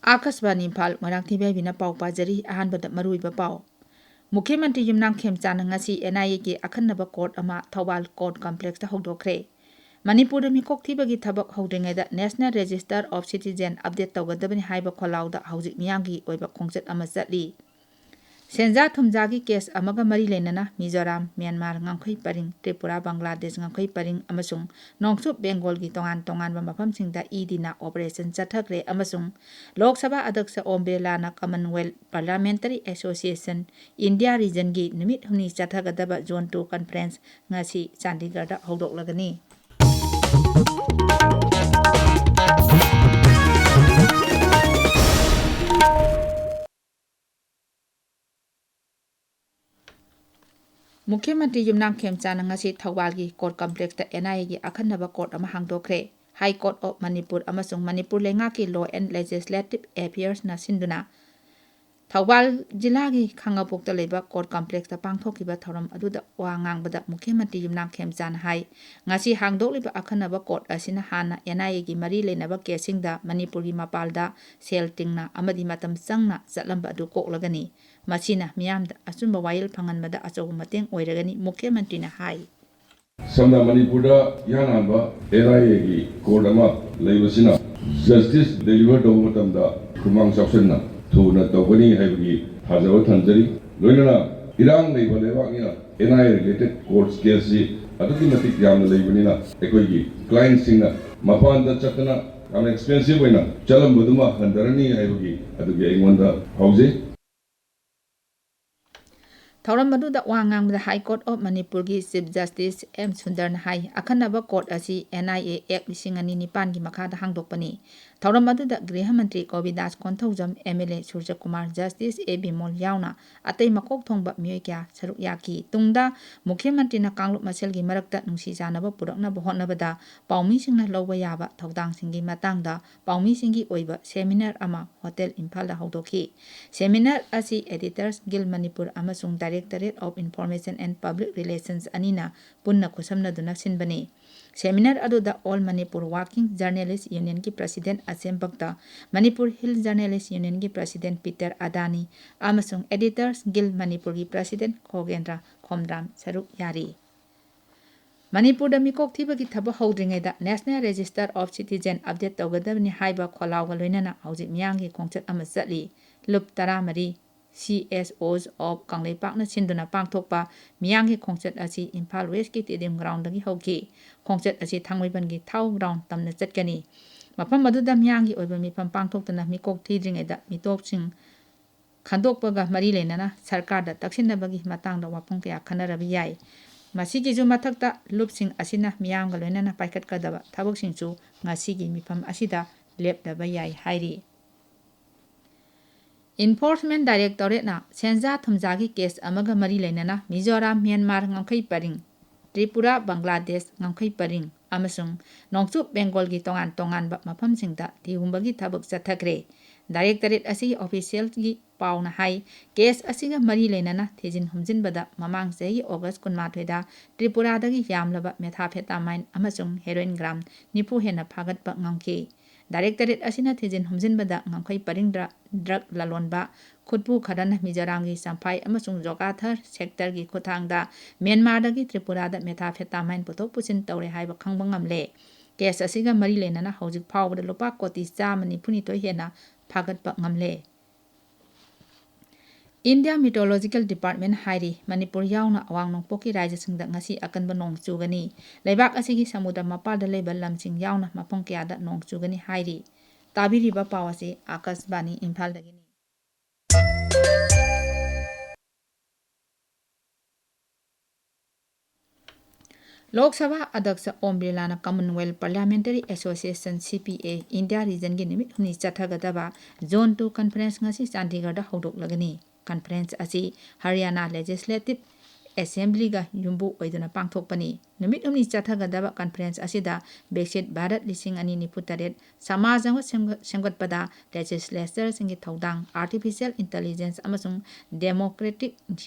आकाशवाणी इम्फाल मोइरांगथेम इबेहाइबिना पाउ पाजरी अहानबदा मरुइबा पाउ मुख्यमंत्री युमनांगथेम चाना ngasi NIA की अखन्नबा कोर्ट अमा थौबाल कोर्ट कॉम्प्लेक्स हौदोखरे मणिपुर मिकोक थीबगी थबक हौद्रिङैदा national register of citizen update तौगदबनि हाइबा खोलाउदा हौजिक मियामगी ओइबा खोंचत अमा चटली सेंजा थुमजागी केस अमगा मरी लेनना Mizoram Myanmar ngangkhoi paring Tripura Bangladesh ngangkhoi paring अमसुंग नोंगसुप बेंगोल की तोंगान तोंगानबा मफमसिंगदा ईदीना ऑपरेशन चथखरे अमसुंग लोकसभा अध्यक्ष ओम बिरलाना commonwealth parliamentary association India region की निमित हुनी चथगदबा जोन 2 कॉन्फ्रेंस ngasi चंडीगढ़ हौदोकलगनी मुख्यमंत्री युमनांगथेम चाना ngasi थौबाल की कोर्ट कॉम्प्लेक्स NIA की अखन्नबा कोर्ट अमा हांगदोखरे हाई कोर्ट ऑफ मणिपुर अमसुंग मणिपुर लेंगा की लॉ एंड लेजिस्लेटिव अफेयर्स ना सिंदुना थौबाल जिला की खांगापोक्ता लेबा कोर्ट कॉम्प्लेक्स पांगथोकिबा थौरम अदुदा वा ngangbada मुख्यमंत्री युमनांगथेम चाना हाई ngasi हांगदोकलिबा अखन्नबा कोर्ट असिना हाना NIA की मरी लेनबा केसिंगदा मणिपुर की मपालदा सेल टिंगना अमदि मतम चंगना चलंबा अदु कोकलगनी मसीना मियामदा अचुंबा वायल फंगनबदा अचौबा मतेंग ओइरगनी मुख्यमंत्रीना हाई समना मणिपुरदा यानाबा NIA की कोर्ट अमा लेबसिना जस्टिस डिलीवर तौबा मतमदा खुमांग चावसनना थुना तौबनी हाइबगी थाजबा थंजरी लोइनना इरांग लेबा लेबांगिना NIA रिलेटेड कोर्ट्स केसि अदुकी मतिक यामना लेबनिना एकोइगी क्लाइंट सिंगना मपानदा चतना याम एक्सपेंसिव ओइना चलंबदुमा हंदरनी हाइबगी अदुगी एंगोंदा हौजे थौरम मदुदा वा ngangbada high court of Manipur की chief justice M Sundaran high अखन्नबा कोर्ट असी NIA एक्ट 2009 की मखादा हांगदोकपनी थौरम मदुदा गृह मंत्री Govindas Konthoujam MLA Surya Kumar justice A Bimol यावना अतै मकोक थोंबा मियोय क्या सरुक याकी तुंगदा मुख्यमंत्री ना कांगलुप मसेल की मरकता नुंसी जानबा पुरकनबा होटनबदा पाउमीसिंगना लौबा याबा थौदांगसिंगी मतांगदा पाउमीसिंगी ओइबा सेमिनार अमा होटल इम्फालदा हौदोकी सेमिनार असी एडिटर्स गिल मणिपुर अमसुंग directorate of information and public relations अनिना पुन्ना खुसमनदुना सिनबनी सेमिनार अदुदा all Manipur working journalist union की प्रेसिडेंट असेंबक्ता मणिपुर हिल जर्नलिस्ट यूनियन की प्रेसिडेंट पीटर अदानी अमसुंग एडिटर्स गिल मणिपुर की प्रेसिडेंट खोगेंद्र खोमद्राम सरुक यारी मणिपुर मिकोक थीबगी थबक हौद्रिङैदा national register of citizen update तौगदबनि हाइबा खोलाउगा लोइनना हौजिक मियांगी खोंचत अमा चटली लुप 13 CSOs of कांगलेपाकना सिंदुना पांगथोकपा मियांगी खोंचत असी इम्फाल वेस्ट की टेडियम ग्राउंडगी हौकी खोंचत असी थांगमैबनगी थाउ ग्राउंड तमना चटकनी मफम मदुदा मियांगी ओइबा मिफम पांगथोकतना मिकोक थीद्रिङैदा मितोपसिंग खंदोकपगा मरी लेनना सरकारदा तक्सिनबगी मतांगदा वाफम कया खनरबि याय मसीगिजु मथक्ता लुपसिंग असिना मियांगा लोइनना पाइखटकदबा थबकसिंगसु ngasiगी मिफम असिदा लेपदबा याय हाइरी इन्फोर्समेंट डायरेक्टोरेट ना सेंजा थुमजागी केस अमगा मरी लेनना Mizoram Myanmar ngangkhoi paring Tripura Bangladesh ngangkhoi paring अमसुंग नोंगचुप बेंगोल की तोंगान तोंगानबा मफमसिंगदा थिहुंबगी थबक चथखरे डायरेक्टरेट असी ऑफिशियल की पाउना हाई केस असिगा मरी लेनना थेजिन हुमजिनबदा ममांग चही ऑगस्ट 18 दा त्रिपुरादगी यामलबा मेथाफेटामाइन अमसुंग हेरोइन ग्राम 90 हेना फागतबा ngangki डायरेक्टरेट असिना थेजिन हुमजिनबदा ngangkhoi paring ड्रग ललोनबा खुदपु खदन मिजोराम की संफाई अमसुंग जोगाथर सेक्टर की खुथांगदा म्यांमारदगी त्रिपुरादा मेथाफेटामाइन पुथोक पुसिन तौरे हाइबा खंबा ngamle केस असिगा मरी लेनना हौजिक फावबदा लुपा कोटी 192 हेना फागतबा ngamle इंडिया मीटोलॉजिकल डिपार्टमेंट हाइरी मणिपुर यावना अवांग नोंगपोकी राज्यसिंगदा ngasi अकनबा नोंग चुगनी लेबाक असिगी समुद्र मपालदा लेबा लमसिंग यावना मफम कयादा नोंग चुगनी हाइरी ताबिरिबा पावसे आकाशवाणी इम्फालदगिनी लोकसभा अध्यक्ष ओम बिरलाना commonwealth parliamentary association CPA India region की निमित हुनी चथगदबा जोन 2 कॉन्फ्रेंस ngasi चंडीगढ़ हौदोकलगनी कॉन्फ्रेंस असी हरियाणा लेजिस्लेटिव ꯑꯦꯁꯦꯝꯕ꯭ꯂꯤꯒ ꯌꯨꯝꯕꯨ ꯑꯣꯏꯗꯨꯅ ꯄꯥꯡꯊꯣꯛꯄꯅꯤ ꯅꯨꯃꯤꯠ ꯍꯨꯝꯅꯤ ꯆꯠꯊꯒꯗꯕ ꯀꯟꯐꯔꯦꯟꯁ ꯑꯁꯤꯗ ꯕꯤꯛꯁꯤꯠ ꯚꯥꯔꯠ 2028 ꯁꯃꯥꯖ ꯑꯃ ꯁꯦꯝꯒꯠꯄꯗ ꯂꯦꯖꯤꯁꯂꯦꯆꯔꯁꯤꯡꯒꯤ ꯊꯧꯗꯥꯡ ꯑꯥꯔꯇꯤꯐꯤꯁꯤꯌꯦꯜ ꯏꯟꯇꯦꯂꯤꯖꯦꯟꯁ ꯑꯃꯁꯨꯡ ꯗꯦꯃꯣꯀ꯭ꯔꯦꯇꯤꯛ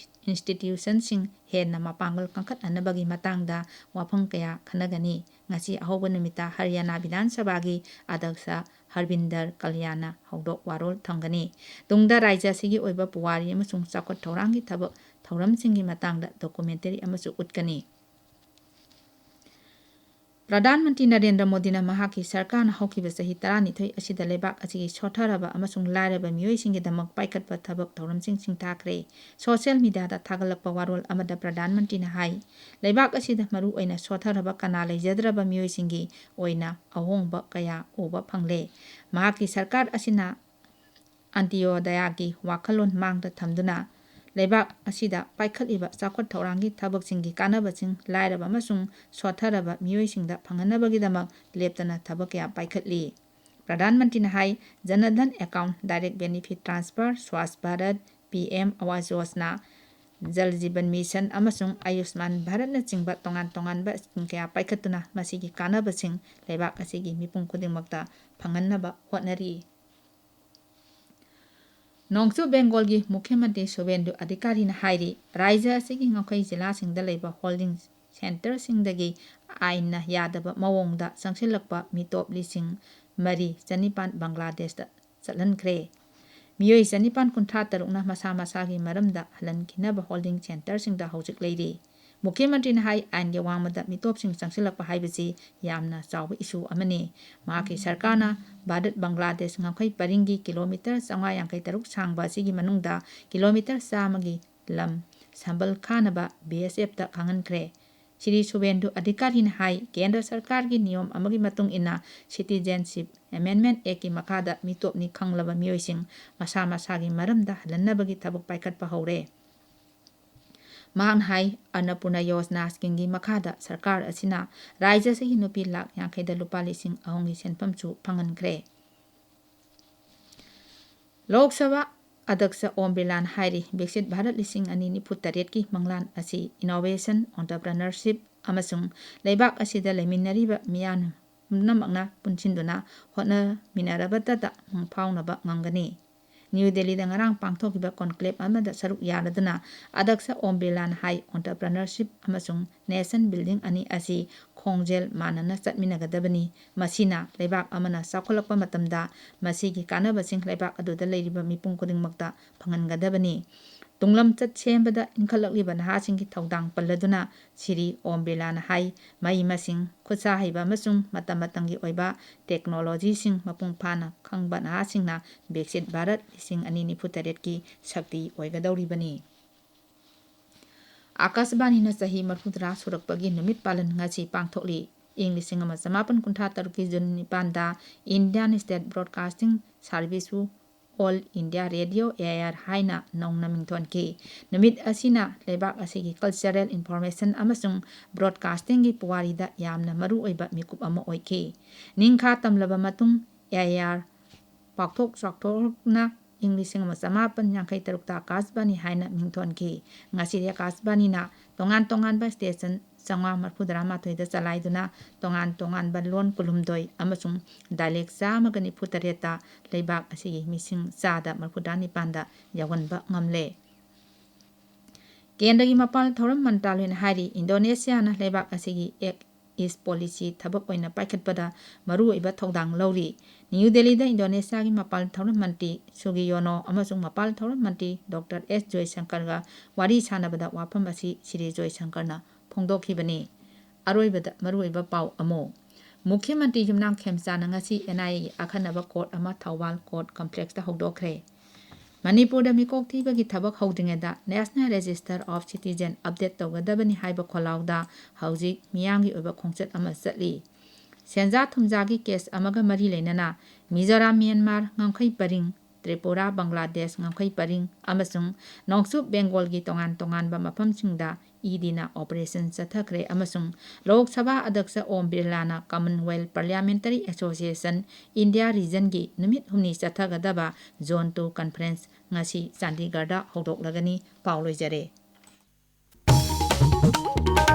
ꯏꯟꯁꯇꯤꯇ꯭ꯌꯨꯁꯟꯁꯤꯡ ꯍꯦꯟꯅ ꯃꯄꯥꯡꯒꯜ ꯀꯟꯈꯠꯍꯟꯅꯕꯒꯤ ꯃꯇꯥꯡꯗ ꯋꯥꯐꯝ ꯀꯌꯥ ꯈꯟꯅꯒꯅꯤ ꯉꯁꯤ ꯑꯍꯧꯕ ꯅꯨꯃꯤꯠꯇ ꯍꯔꯤꯌꯥꯅꯥ ꯕꯤꯙꯥꯟ ꯁꯚꯥꯒꯤ ꯑध्यꯛꯁ ꯍꯔꯕꯤꯟꯗꯔ ꯀꯜꯌꯥꯅ ꯍꯧꯗꯣꯛ ꯋꯥꯔꯣꯜ ꯊꯝꯒꯅꯤ ꯇꯨꯡꯗ ꯔꯥꯖ꯭ꯌ ꯑꯁꯤꯒꯤ ꯑꯣꯏꯕ ꯄꯨꯋꯥꯔꯤ ꯑꯃꯁꯨꯡ ꯆꯥꯎꯈꯠ ꯊꯧꯔꯥꯡꯒꯤ ꯊꯕꯛ ꯊꯧꯔꯝꯁꯤꯡꯒꯤ ꯃꯇꯥꯡꯗ ꯗꯣꯀꯨꯃꯦꯟꯇꯔꯤ ꯑꯃꯁꯨ ꯎꯠꯀꯅꯤ ꯄ꯭ꯔꯙꯥꯟ ꯃꯟꯇ꯭ꯔꯤ ꯅꯔꯦꯟꯗ꯭ꯔ ꯃꯣꯗꯤꯅ ꯃꯍꯥꯛꯀꯤ ꯁꯔꯀꯥꯔꯅ ꯍꯧꯈꯤꯕ ꯆꯍꯤ 12 ꯑꯁꯤꯗ ꯂꯩꯕꯥꯛ ꯑꯁꯤꯒꯤ ꯁꯣꯠꯊꯔꯕ ꯑꯃꯁꯨꯡ ꯂꯥꯏꯔꯕ ꯃꯤꯑꯣꯏꯁꯤꯡꯒꯤꯗꯃꯛ ꯄꯥꯏꯈꯠꯄ ꯊꯕꯛ ꯊꯧꯔꯝꯁꯤꯡ ꯁꯤꯡꯊꯥꯈ꯭ꯔꯦ ꯁꯣꯁꯤꯌꯦꯜ ꯃꯤꯗꯤꯌꯥꯗ ꯊꯥꯒꯠꯂꯛꯄ ꯋꯥꯔꯣꯜ ꯑꯃꯗ ꯄ꯭ꯔꯙꯥꯟ ꯃꯟꯇ꯭ꯔꯤꯅ ꯍꯥꯏ ꯂꯩꯕꯥꯛ ꯑꯁꯤꯗ ꯃꯔꯨꯑꯣꯏꯅ ꯁꯣꯠꯊꯔꯕ ꯀꯅꯥ ꯂꯩꯖꯗ꯭ꯔꯕ ꯃꯤꯑꯣꯏꯁꯤꯡꯒꯤ ꯑꯣꯏꯅ ꯑꯍꯣꯡꯕ ꯀꯌꯥ ꯎꯕ ꯐꯪꯂꯦ ꯃꯍꯥꯛꯀꯤ ꯁꯔꯀꯥꯔ ꯑꯁꯤꯅ ꯑꯟꯇꯤꯌꯣꯗꯌꯥꯒꯤ ꯋꯥꯈꯜꯂꯣꯟ ꯃꯥꯡꯗ ꯊꯝꯗꯨꯅ ꯂꯩꯕꯥꯛ ꯑꯁꯤꯗ ꯄꯥꯏꯈꯠꯂꯤꯕ ꯆꯥꯎꯈꯠ ꯊꯧꯔꯥꯡꯒꯤ ꯊꯕꯛꯁꯤꯡꯒꯤ ꯀꯥꯟꯅꯕꯁꯤꯡ ꯂꯥꯏꯔꯕ ꯑꯃꯁꯨꯡ ꯁꯣꯠꯊꯔꯕ ꯃꯤꯑꯣꯏꯁꯤꯡꯗ ꯐꯪꯍꯟꯅꯕꯒꯤꯗꯃꯛ ꯂꯦꯞꯇꯅ ꯊꯕꯛ ꯀꯌꯥ ꯄꯥꯏꯈꯠꯂꯤ ꯄ꯭ꯔꯙꯥꯟ ꯃꯟꯇ꯭ꯔꯤꯅ ꯍꯥꯏ Jan Dhan account direct benefit transfer Swachh Bharat PM Awas Yojana Jal Jeevan mission ꯑꯃꯁꯨꯡ ꯑꯌꯨꯁꯃꯥꯟ ꯚꯥꯔꯠꯅꯆꯤꯡꯕ ꯇꯣꯉꯥꯟ ꯇꯣꯉꯥꯟꯕ ꯁ꯭ꯀꯤꯝ ꯀꯌꯥ ꯄꯥꯏꯈꯠꯇꯨꯅ ꯃꯁꯤꯒꯤ ꯀꯥꯟꯅꯕꯁꯤꯡ ꯂꯩꯕꯥꯛ ꯑꯁꯤꯒꯤ ꯃꯤꯄꯨꯝ ꯈꯨꯗꯤꯡꯃꯛꯇ ꯐꯪꯍꯟꯅꯕ ꯍꯣꯠꯅꯔꯤ ꯅꯣꯡꯆꯨꯞ ꯕꯦꯡꯒꯣꯜꯒꯤ ꯃꯨꯈ꯭ꯌ ꯃꯟꯇ꯭ꯔꯤ ꯁꯨꯚꯦꯟꯗꯨ ꯑꯙꯤꯀꯥꯔꯤꯅ ꯍꯥꯏꯔꯤ ꯔꯥꯖ꯭ꯌ ꯑꯁꯤꯒꯤ ꯉꯝꯈꯩ ꯖꯤꯂꯥꯁꯤꯡꯗ ꯂꯩꯕ ꯍꯣꯜꯗꯤꯡ ꯁꯦꯟꯇꯔꯁꯤꯡꯗꯒꯤ ꯑꯥꯏꯟꯅ ꯌꯥꯗꯕ ꯃꯑꯣꯡꯗ ꯆꯪꯁꯤꯜꯂꯛꯄ ꯃꯤꯇꯣꯞ 4,700 ꯕꯪꯒ꯭ꯂꯥꯗꯦꯁꯇ ꯆꯠꯍꯟꯈ꯭ꯔꯦ ꯃꯤꯑꯣꯏ 963ꯅ ꯃꯁꯥ ꯃꯁꯥꯒꯤ ꯃꯔꯝꯗ ꯍꯜꯍꯟꯈꯤꯅꯕ ꯍꯣꯜꯗꯤꯡ ꯁꯦꯟꯇꯔꯁꯤꯡꯗ ꯍꯧꯖꯤꯛ ꯂꯩꯔꯤ ꯃꯨꯈ꯭ꯌ ꯃꯟꯇ꯭ꯔꯤꯅ ꯍꯥꯏ ꯑꯥꯏꯟꯒꯤ ꯋꯥꯡꯃꯗ ꯃꯤꯇꯣꯞꯁꯤꯡ ꯆꯪꯁꯤꯜꯂꯛꯄ ꯍꯥꯏꯕꯁꯤ ꯌꯥꯝꯅ ꯆꯥꯎꯕ ꯏꯁꯨ ꯑꯃꯅꯤ ꯃꯍꯥꯛꯀꯤ ꯁꯔꯀꯥꯔꯅ ꯚꯥꯔꯠ ꯕꯪꯒ꯭ꯂꯥꯗꯦꯁ ꯉꯝꯈꯩ ꯄꯔꯤꯡꯒꯤ ꯀꯤꯂꯣꯃꯤꯇꯔ 553 ꯁꯥꯡꯕ ꯑꯁꯤꯒꯤ ꯃꯅꯨꯡꯗ ꯀꯤꯂꯣꯃꯤꯇꯔ 100ꯒꯤ ꯂꯝ ꯁꯝꯕꯜ ꯈꯥꯅꯕ BSFꯇ ꯈꯪꯍꯟꯈ꯭ꯔꯦ ಶ್ರೀ ಸುವೇಂದು ಅಧಿಕಾರಿನ ಹಾಯ್ ಕೇಂದ್ರ ಸರ್ಕಾರಕ್ಕೆ ನಿಯಮ ಅಮಗಿ ಮತುಂಗ್ ಇನ್ನ ಸಿಟಿಜೆನ್ಶಿಪ್ ಅಮೆಂಡ್ಮೆಂಟ್ ಏಕಿ ಮಖಾದ ಮಿತೋಪ್ನಿ ಖಂಗ್ಲಬ ಮಿಯೋಯ್ಸಿಂಗ್ ಮಸಾ ಮಸಾಗಿ ಮರಮ್ದ ಹಲನ್ನಬಗಿ ಥಬಕ್ ಪಾಯ್ಕಟ್ಪ ಹೌರೆ ꯃꯍꯥꯛꯅ ꯍꯥꯏ ꯑꯟꯅꯄꯨꯔꯅ ꯌꯣꯖꯅꯥ ꯁ꯭ꯀꯤꯝꯒꯤ ꯃꯈꯥꯗ ꯁꯔꯀꯥꯔ ꯑꯁꯤꯅ ꯔꯥꯖ꯭ꯌ ꯑꯁꯤꯒꯤ ꯅꯨꯄꯤ ꯂꯥꯈ 50ꯗ ꯂꯨꯄꯥ 3,000ꯒꯤ ꯁꯦꯟꯐꯝꯁꯨ ꯐꯪꯍꯟꯈ꯭ꯔꯦ ꯂꯣꯛ ꯁꯚꯥ ꯑध्यꯛꯁ ꯑꯣꯝ ꯕꯤꯔꯂꯥꯅ ꯍꯥꯏꯔꯤ ꯕꯤꯛꯁꯤꯠ ꯚꯥꯔꯠ 2028ꯒꯤ ꯃꯪꯂꯥꯟ ꯑꯁꯤ ꯏꯅꯣꯚꯦꯁꯟ ꯑꯣꯟꯇꯔꯄ꯭ꯔꯅꯔꯁꯤꯞ ꯑꯃꯁꯨꯡ ꯂꯩꯕꯥꯛ ꯑꯁꯤꯗ ꯂꯩꯃꯤꯟꯅꯔꯤꯕ ꯃꯤꯌꯥꯝ ꯄꯨꯝꯅꯃꯛꯅ ꯄꯨꯟꯁꯤꯟꯗꯨꯅ ꯍꯣꯠꯅꯃꯤꯟꯅꯔꯕꯇꯗ ꯐꯥꯎꯅꯕ ꯉꯝꯒꯅꯤ ꯅ꯭ꯌꯨ ꯗꯦꯜꯂꯤꯗ ꯉꯔꯥꯡ ꯄꯥꯡꯊꯣꯛꯈꯤꯕ ꯀꯣꯟꯀ꯭ꯂꯦꯕ ꯑꯃꯗ ꯁꯔꯨꯛ ꯌꯥꯔꯗꯨꯅ ꯑध्यꯛꯁ ꯑꯣꯝ ꯕꯤꯔꯂꯥꯅ ꯍꯥꯏ ꯑꯣꯟꯇꯔꯄ꯭ꯔꯅꯔꯁꯤꯞ ꯑꯃꯁꯨꯡ ꯅꯦꯁꯟ ꯕꯤꯜꯗꯤꯡ ꯑꯅꯤ ꯑꯁꯤ ꯈꯣꯡꯖꯦꯜ ꯃꯥꯟꯅꯅ ꯆꯠꯃꯤꯟꯅꯒꯗꯕꯅꯤ ꯃꯁꯤꯅ ꯂꯩꯕꯥꯛ ꯑꯃꯅ ꯆꯥꯎꯈꯠꯂꯛꯄ ꯃꯇꯝꯗ ꯃꯁꯤꯒꯤ ꯀꯥꯟꯅꯕꯁꯤꯡ ꯂꯩꯕꯥꯛ ꯑꯗꯨꯗ ꯂꯩꯔꯤꯕ ꯃꯤꯄꯨꯝ ꯈꯨꯗꯤꯡꯃꯛꯇ ꯐꯪꯍꯟꯒꯗꯕꯅꯤ ꯇꯨꯡꯂꯝꯆꯠ ꯁꯦꯝꯕꯗ ꯏꯟꯈꯠꯂꯛꯂꯤꯕ ꯅꯍꯥꯁꯤꯡꯒꯤ ꯊꯧꯗꯥꯡ ꯄꯜꯂꯗꯨꯅ ꯁ꯭ꯔꯤ ꯑꯣꯝ ꯕꯤꯔꯂꯥꯅ ꯍꯥꯏ ꯃꯍꯩ ꯃꯁꯤꯡ ꯈꯨꯠꯁꯥ ꯍꯩꯕ ꯑꯃꯁꯨꯡ ꯃꯇꯝ ꯃꯇꯝꯒꯤ ꯑꯣꯏꯕ ꯇꯦꯛꯅꯣꯂꯣꯖꯤꯁꯤꯡ ꯃꯄꯨꯡ ꯐꯥꯅ ꯈꯪꯕ ꯅꯍꯥꯁꯤꯡꯅ ꯕꯤꯛꯁꯤꯠ ꯚꯥꯔꯠ 2028ꯒꯤ ꯁꯛꯇꯤ ꯑꯣꯏꯒꯗꯧꯔꯤꯕꯅꯤ ꯑꯥꯀꯥꯁꯕꯥꯅꯤꯅ ꯆꯍꯤ 30 ꯁꯨꯔꯛꯄꯒꯤ ꯅꯨꯃꯤꯠ ꯄꯥꯂꯟ ꯉꯁꯤ ꯄꯥꯡꯊꯣꯛꯂꯤ ꯏꯪ 1963 ꯖꯨꯟ 9ꯗ ꯏꯟꯗꯤꯌꯟ ꯁ꯭ꯇꯦꯠ ꯕ꯭ꯔꯣꯗꯀꯥꯁꯇꯤꯡ ꯁꯥꯔꯚꯤꯁꯕꯨ ꯑꯣꯜ ꯏꯟꯗꯤꯌꯥ ꯔꯦꯗꯤꯑꯣ AIR ꯍꯥꯏꯅ ꯅꯧꯅ ꯃꯤꯡꯊꯣꯟꯈꯤ ꯅꯨꯃꯤꯠ ꯑꯁꯤꯅ ꯂꯩꯕꯥꯛ ꯑꯁꯤꯒꯤ ꯀꯜꯆꯔꯦꯜ ꯏꯟꯐꯣꯔꯃꯦꯁꯟ ꯑꯃꯁꯨꯡ ꯕ꯭ꯔꯣꯗꯀꯥꯁꯇꯤꯡꯒꯤ ꯄꯨꯋꯥꯔꯤꯗ ꯌꯥꯝꯅ ꯃꯔꯨꯑꯣꯏꯕ ꯃꯤꯀꯨꯞ ꯑꯃ ꯑꯣꯏꯈꯤ ꯅꯤꯡꯈꯥ ꯇꯝꯂꯕ ꯃꯇꯨꯡ AIR ꯄꯥꯛꯊꯣꯛ ꯆꯥꯎꯊꯣꯛꯅ ꯏꯪ 1953ꯗ ꯑꯥꯀꯥꯁꯕꯥꯅꯤ ꯍꯥꯏꯅ ꯃꯤꯡꯊꯣꯟꯈꯤ ꯉꯁꯤꯗꯤ ꯑꯥꯀꯥꯁꯕꯥꯅꯤꯅ ꯇꯣꯉꯥꯟ ꯇꯣꯉꯥꯟꯕ ꯁ꯭ꯇꯦꯁꯟ 932ꯗ ꯆꯂꯥꯏꯗꯨꯅ ꯇꯣꯉꯥꯟ ꯇꯣꯉꯥꯟꯕ ꯂꯣꯟ 12 ꯑꯃꯁꯨꯡ ꯗꯥꯏꯂꯦꯛ 198ꯗ ꯂꯩꯕꯥꯛ ꯑꯁꯤꯒꯤ ꯃꯤꯁꯤꯡ ꯆꯥꯗ 39ꯗ ꯌꯧꯍꯟꯕ ꯉꯝꯂꯦ ꯀꯦꯟꯗ꯭ꯔꯒꯤ ꯃꯄꯥꯜ ꯊꯧꯔꯝ ꯃꯟꯇ꯭ꯔꯥꯂꯌꯅ ꯍꯥꯏꯔꯤ ꯏꯟꯗꯣꯅꯦꯁꯤꯌꯥꯅ ꯂꯩꯕꯥꯛ ꯑꯁꯤꯒꯤ ꯑꯦꯛ ꯏꯁ ꯄꯣꯂꯤꯁꯤ ꯊꯕꯛ ꯑꯣꯏꯅ ꯄꯥꯏꯈꯠꯄꯗ ꯃꯔꯨꯑꯣꯏꯕ ꯊꯧꯗꯥꯡ ꯂꯧꯔꯤ ꯅ꯭ꯌꯨ ꯗꯦꯜꯂꯤꯗ ꯏꯟꯗꯣꯅꯦꯁꯤꯌꯥꯒꯤ ꯃꯄꯥꯜ ꯊꯧꯔꯝ ꯃꯟꯇ꯭ꯔꯤ ꯁꯨꯒꯤꯌꯣꯅꯣ ꯑꯃꯁꯨꯡ ꯃꯄꯥꯜ ꯊꯧꯔꯝ ꯃꯟꯇ꯭ꯔꯤ ꯗꯣꯛꯇꯔ S. ꯖꯣꯏꯁꯪꯀꯔꯒ ꯋꯥꯔꯤ ꯁꯥꯟꯅꯕꯗ ꯋꯥꯐꯝ ꯑꯁꯤ ꯁ꯭ꯔꯤ ꯖꯣꯏꯁꯪꯀꯔꯅ ꯐꯣꯡꯗꯣꯛꯈꯤꯕꯅꯤ ꯑꯔꯣꯏꯕꯗ ꯃꯔꯨꯑꯣꯏꯕ ꯄꯥꯎ ꯑꯃꯨꯛ ꯃꯨꯈ꯭ꯌ ꯃꯟꯇ꯭ꯔꯤ ꯌꯨꯝꯅꯥꯝ ꯈꯦꯝꯆꯥꯟꯅ ꯉꯁꯤ NIAꯒꯤ ꯑꯈꯟꯅꯕ ꯀꯣꯔꯠ ꯑꯃ ꯊꯧꯕꯥꯜ ꯀꯣꯔꯠ ꯀꯝꯄ꯭ꯂꯦꯛꯁꯇ ꯍꯧꯗꯣꯛꯈ꯭ꯔꯦ ꯃꯅꯤꯄꯨꯔꯗ ꯃꯤꯀꯣꯛ ꯊꯤꯕꯒꯤ ꯊꯕꯛ ꯍꯧꯗ꯭ꯔꯤꯉꯩꯗ national register of citizen update ꯇꯧꯒꯗꯕꯅꯤ ꯍꯥꯏꯕ ꯈꯣꯜꯂꯥꯎꯗ ꯍꯧꯖꯤꯛ ꯃꯤꯌꯥꯝꯒꯤ ꯑꯣꯏꯕ ꯈꯣꯡꯆꯠ ꯑꯃ ꯆꯠꯂꯤ ꯁꯦꯟꯖꯥ ꯊꯨꯝꯖꯥꯒꯤ ꯀꯦꯁ ꯑꯃꯒ ꯃꯔꯤ ꯂꯩꯅꯅ ꯃꯤꯖꯣꯔꯥꯝ ꯃ꯭ꯌꯥꯟꯃꯥꯔ ꯉꯝꯈꯩ ꯄꯔꯤꯡ ꯇ꯭ꯔꯤꯄꯨꯔꯥ ꯕꯪꯒ꯭ꯂꯥꯗꯦꯁ ꯉꯝꯈꯩ ꯄꯔꯤꯡ ꯑꯃꯁꯨꯡ ꯅꯣꯡꯆꯨꯞ ꯕꯦꯡꯒꯣꯜꯒꯤ ꯇꯣꯉꯥꯟ ꯇꯣꯉꯥꯟꯕ ꯃꯐꯝꯁꯤꯡꯗ EDꯅ ꯑꯣꯄꯔꯦꯁꯟ ꯆꯠꯊꯈ꯭ꯔꯦ ꯑꯃꯁꯨꯡ ꯂꯣꯛ ꯁꯚꯥ ꯑध्यꯛꯁ ꯑꯣꯝ ꯕꯤꯔꯂꯥꯅ ꯀꯃꯟꯋꯦꯜꯊ ꯄꯥꯔꯂꯤꯌꯥꯃꯦꯟꯇꯔꯤ ꯑꯦꯁꯣꯁꯤꯌꯦꯁꯟ ꯏꯟꯗꯤꯌꯥ ꯔꯤꯖꯟꯒꯤ ꯅꯨꯃꯤꯠ 2 ꯆꯠꯊꯒꯗꯕ ꯖꯣꯟ 2 ꯀꯟꯐꯔꯦꯟꯁ ꯉꯁꯤ ꯆꯥꯟꯗꯤꯒꯔꯗ ꯍꯧꯗꯣꯛꯂꯒꯅꯤ ꯄꯥꯎ ꯂꯣꯏꯖꯔꯦ ꯫